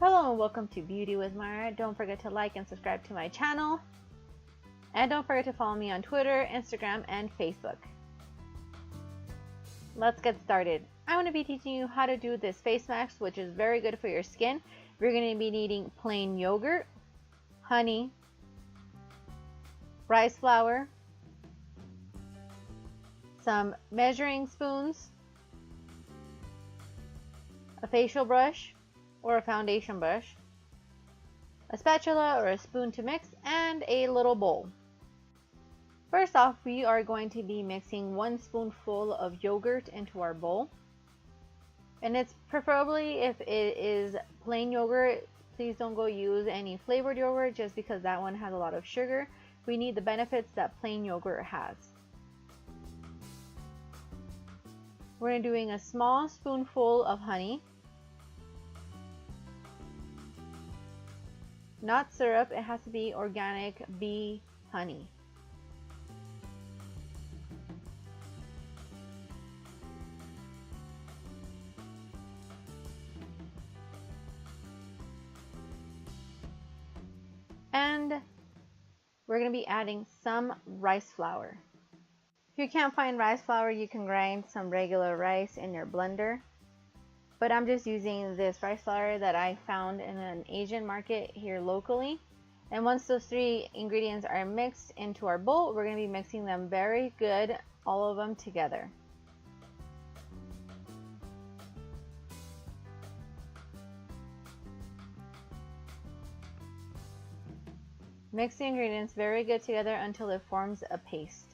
Hello and welcome to Beauty with Mara. Don't forget to like and subscribe to my channel. And don't forget to follow me on Twitter, Instagram, and Facebook. Let's get started. I'm going to be teaching you how to do this face mask, which is very good for your skin. We're going to be needing plain yogurt, honey, rice flour, some measuring spoons, a facial brush or a foundation brush, a spatula or a spoon to mix, and a little bowl. First off, we are going to be mixing 1 spoonful of yogurt into our bowl. And it's preferably, if it is plain yogurt, please don't go use any flavored yogurt just because that one has a lot of sugar. We need the benefits that plain yogurt has. We're doing a small spoonful of honey. Not syrup, it has to be organic bee honey. And we're going to be adding some rice flour. If you can't find rice flour, you can grind some regular rice in your blender. But I'm just using this rice flour that I found in an Asian market here locally. And once those 3 ingredients are mixed into our bowl, we're going to be mixing them very good, all of them together. Mix the ingredients very good together until it forms a paste.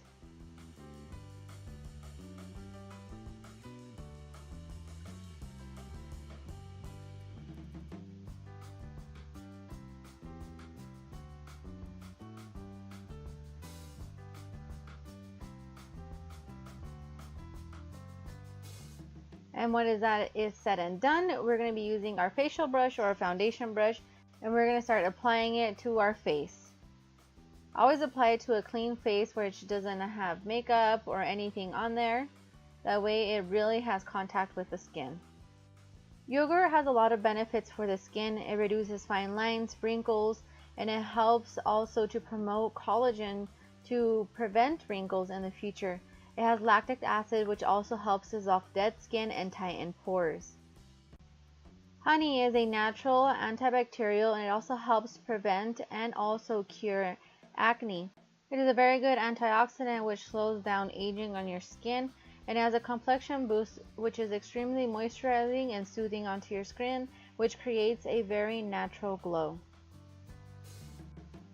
And when that is said and done, we're going to be using our facial brush or a foundation brush, and we're going to start applying it to our face. Always apply it to a clean face which doesn't have makeup or anything on there. That way it really has contact with the skin. Yogurt has a lot of benefits for the skin. It reduces fine lines, wrinkles, and it helps also to promote collagen to prevent wrinkles in the future. It has lactic acid, which also helps dissolve dead skin and tighten pores. Honey is a natural antibacterial, and it also helps prevent and also cure acne. It is a very good antioxidant which slows down aging on your skin, and has a complexion boost which is extremely moisturizing and soothing onto your skin, which creates a very natural glow.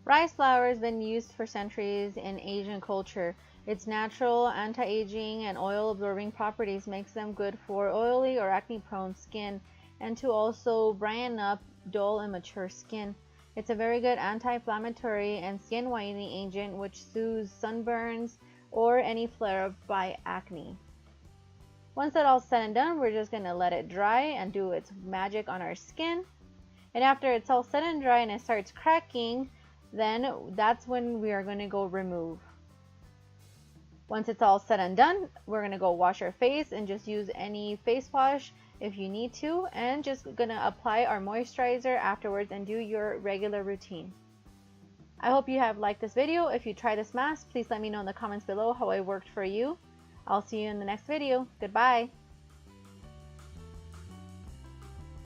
Rice flour has been used for centuries in Asian culture. Its natural anti-aging and oil-absorbing properties makes them good for oily or acne-prone skin, and to also brighten up dull and mature skin. It's a very good anti-inflammatory and skin whitening agent which soothes sunburns or any flare-up by acne. Once that all said and done, we're just going to let it dry and do its magic on our skin. And after it's all said and dry and it starts cracking, then that's when we are going to go remove. Once it's all said and done, we're going to go wash our face and just use any face wash if you need to, and just going to apply our moisturizer afterwards and do your regular routine. I hope you have liked this video. If you try this mask, please let me know in the comments below how it worked for you. I'll see you in the next video. Goodbye.